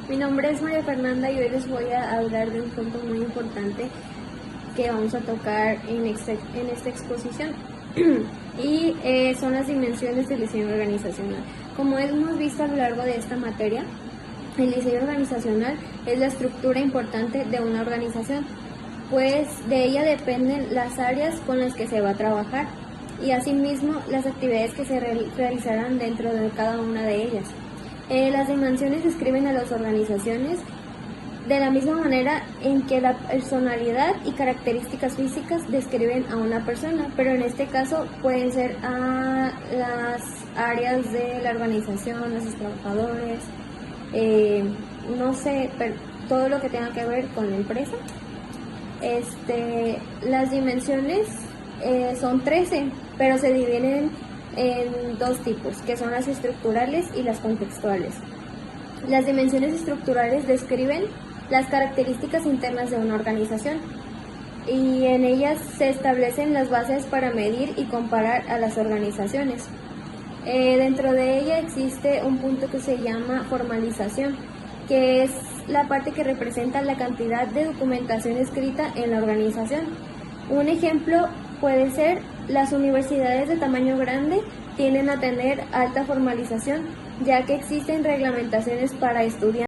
Mi nombre es María Fernanda y hoy les voy a hablar de un punto muy importante que vamos a tocar en esta exposición y son las dimensiones del diseño organizacional. Como hemos visto a lo largo de esta materia, el diseño organizacional es la estructura importante de una organización, pues de ella dependen las áreas con las que se va a trabajar y asimismo las actividades que se realizarán dentro de cada una de ellas. Las dimensiones describen a las organizaciones de la misma manera en que la personalidad y características físicas describen a una persona, pero en este caso pueden ser a las áreas de la organización, a sus trabajadores, no sé, todo lo que tenga que ver con la empresa. Las dimensiones son 13, pero se dividen en dos tipos, que son las estructurales y las contextuales. Las dimensiones estructurales describen las características internas de una organización y en ellas se establecen las bases para medir y comparar a las organizaciones. Dentro de ella existe un punto que se llama formalización, que es la parte que representa la cantidad de documentación escrita en la organización. Un ejemplo puede ser las universidades de tamaño grande tienden a tener alta formalización, ya que existen reglamentaciones para estudiantes.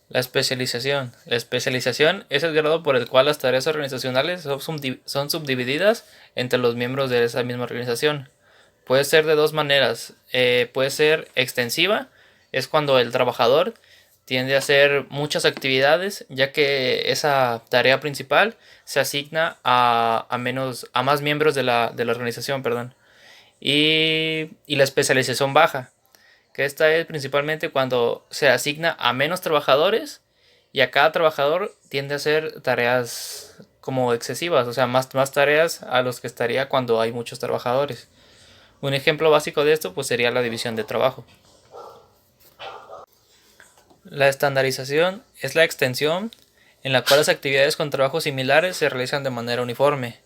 La especialización. La especialización es el grado por el cual las tareas organizacionales son subdivididas entre los miembros de esa misma organización. Puede ser de dos maneras. Puede ser extensiva, es cuando el trabajador tiende a hacer muchas actividades, ya que esa tarea principal se asigna a más miembros de la organización, perdón. Y la especialización baja, que esta es principalmente cuando se asigna a menos trabajadores y a cada trabajador tiende a hacer tareas como excesivas, o sea, más tareas a los que estaría cuando hay muchos trabajadores. Un ejemplo básico de esto pues sería la división de trabajo. La estandarización es la extensión en la cual las actividades con trabajos similares se realizan de manera uniforme.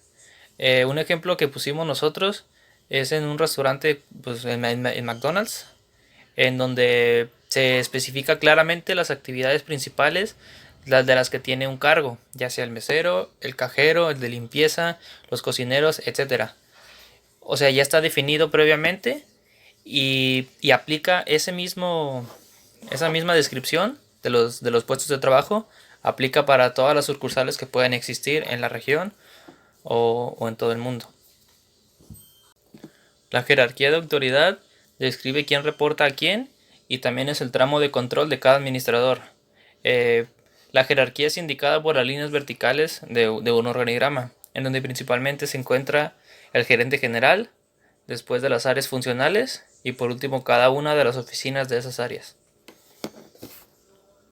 Un ejemplo que pusimos nosotros es en un restaurante, pues en McDonald's, en donde se especifica claramente las actividades principales, las de las que tiene un cargo, ya sea el mesero, el cajero, el de limpieza, los cocineros, etcétera. O sea, ya está definido previamente y aplica esa misma descripción de los puestos de trabajo, aplica para todas las sucursales que puedan existir en la región o en todo el mundo. La jerarquía de autoridad describe quién reporta a quién y también es el tramo de control de cada administrador. La jerarquía es indicada por las líneas verticales de un organigrama, en donde principalmente se encuentra el gerente general, después de las áreas funcionales y por último cada una de las oficinas de esas áreas.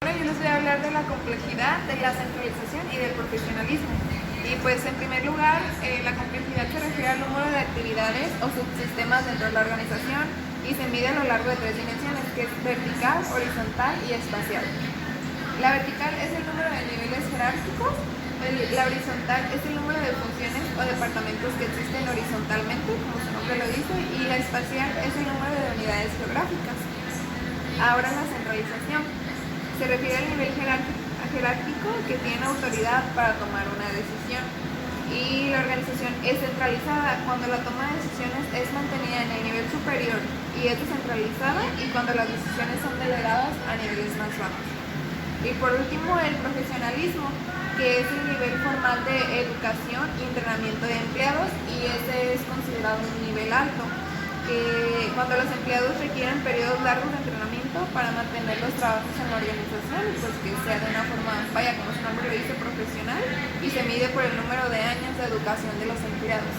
Ahora yo les voy a hablar de la complejidad, de la centralización y del profesionalismo. Y pues en primer lugar, la complejidad se refiere al número de actividades o subsistemas dentro de la organización y se mide a lo largo de tres dimensiones, que es vertical, horizontal y espacial. La vertical es el número de niveles jerárquicos, la horizontal es el número de funciones o departamentos que existen horizontalmente, como su nombre lo dice, y la espacial es el número de unidades geográficas. Ahora la centralización se refiere al nivel jerárquico que tiene autoridad para tomar una decisión. Y la organización es centralizada cuando la toma de decisiones es mantenida en el nivel superior y es descentralizada y cuando las decisiones son delegadas a niveles más bajos. Y por último, el profesionalismo, que es el nivel formal de educación y entrenamiento de empleados y ese es considerado un nivel alto. Cuando los empleados requieren periodos largos de entrenamiento para mantener los trabajos en la organización, pues que sea de una forma, vaya, como su nombre lo dice, profesional, y se mide por el número de años de educación de los empleados.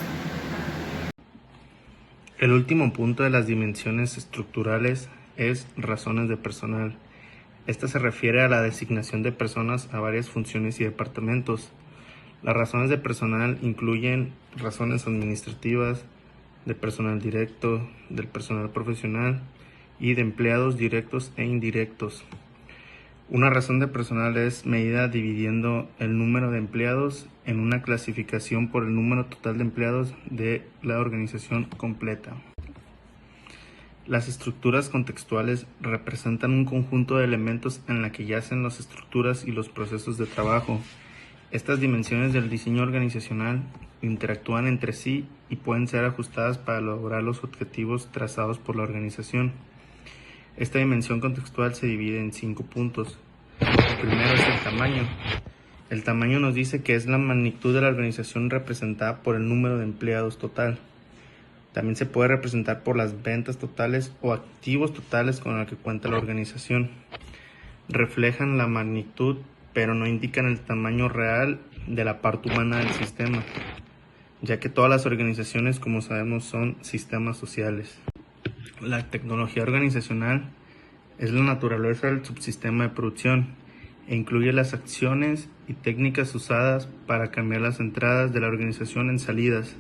El último punto de las dimensiones estructurales es razones de personal. Esta se refiere a la designación de personas a varias funciones y departamentos. Las razones de personal incluyen razones administrativas, de personal directo, del personal profesional y de empleados directos e indirectos. Una razón de personal es medida dividiendo el número de empleados en una clasificación por el número total de empleados de la organización completa. Las estructuras contextuales representan un conjunto de elementos en la que yacen las estructuras y los procesos de trabajo. Estas dimensiones del diseño organizacional interactúan entre sí y pueden ser ajustadas para lograr los objetivos trazados por la organización. Esta dimensión contextual se divide en 5 puntos. El primero es el tamaño. El tamaño nos dice que es la magnitud de la organización representada por el número de empleados total. También se puede representar por las ventas totales o activos totales con los que cuenta la organización. Reflejan la magnitud, pero no indican el tamaño real de la parte humana del sistema, ya que todas las organizaciones, como sabemos, son sistemas sociales. La tecnología organizacional es la naturaleza del subsistema de producción e incluye las acciones y técnicas usadas para cambiar las entradas de la organización en salidas.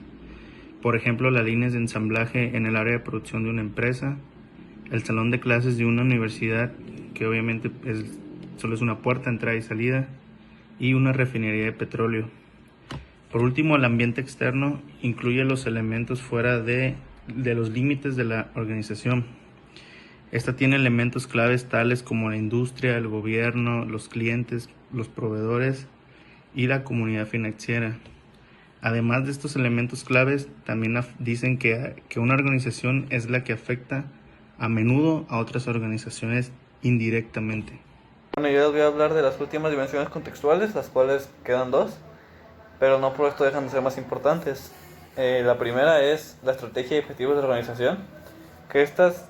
Por ejemplo, las líneas de ensamblaje en el área de producción de una empresa, el salón de clases de una universidad, que obviamente solo es una puerta de entrada y salida, y una refinería de petróleo. Por último, el ambiente externo incluye los elementos fuera de los límites de la organización. Esta tiene elementos claves tales como la industria, el gobierno, los clientes, los proveedores y la comunidad financiera. Además de estos elementos claves, también dicen que una organización es la que afecta a menudo a otras organizaciones indirectamente. Bueno, yo les voy a hablar de las últimas dimensiones contextuales, las cuales quedan 2, pero no por esto dejan de ser más importantes. La primera es la estrategia y objetivos de la organización, que estas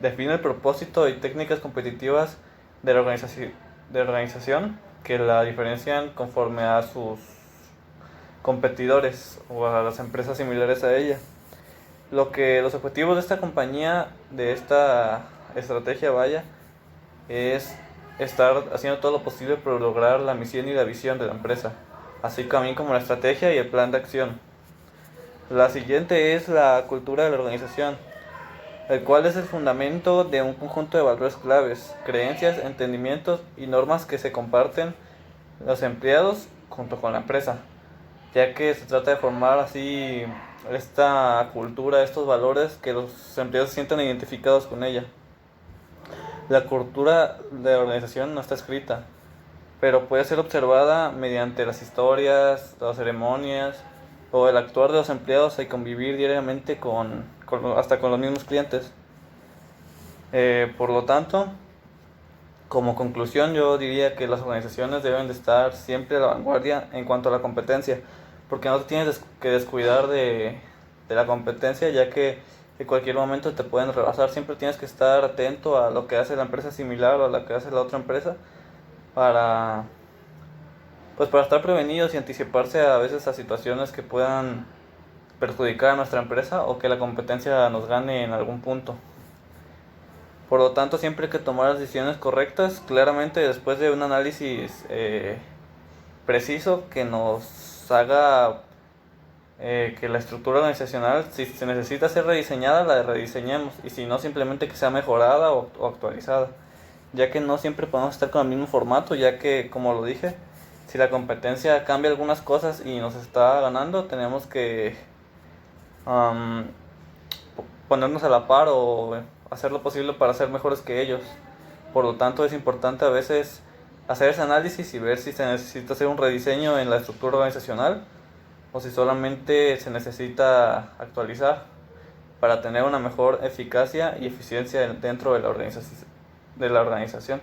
define el propósito y técnicas competitivas de la organización que la diferencian conforme a sus competidores o a las empresas similares a ella. Los objetivos de esta compañía, de esta estrategia, es estar haciendo todo lo posible por lograr la misión y la visión de la empresa, así también como la estrategia y el plan de acción. La siguiente es la cultura de la organización, el cual es el fundamento de un conjunto de valores claves, creencias, entendimientos y normas que se comparten los empleados junto con la empresa, ya que se trata de formar así esta cultura, estos valores, que los empleados se sientan identificados con ella. La cultura de la organización no está escrita, pero puede ser observada mediante las historias, las ceremonias o el actuar de los empleados y convivir diariamente hasta con los mismos clientes. Por lo tanto, como conclusión, yo diría que las organizaciones deben de estar siempre a la vanguardia en cuanto a la competencia, porque no te tienes que descuidar de la competencia, ya que en cualquier momento te pueden rebasar. Siempre tienes que estar atento a lo que hace la empresa similar o a lo que hace la otra empresa para estar prevenidos y anticiparse a veces a situaciones que puedan perjudicar a nuestra empresa o que la competencia nos gane en algún punto. Por lo tanto, siempre hay que tomar las decisiones correctas, claramente después de un análisis preciso que nos haga que la estructura organizacional, si se necesita ser rediseñada, la rediseñemos, y si no, simplemente que sea mejorada o actualizada, ya que no siempre podemos estar con el mismo formato, ya que, como lo dije, si la competencia cambia algunas cosas y nos está ganando, tenemos que ponernos a la par o hacer lo posible para ser mejores que ellos. Por lo tanto, es importante a veces hacer ese análisis y ver si se necesita hacer un rediseño en la estructura organizacional o si solamente se necesita actualizar para tener una mejor eficacia y eficiencia dentro de la organización.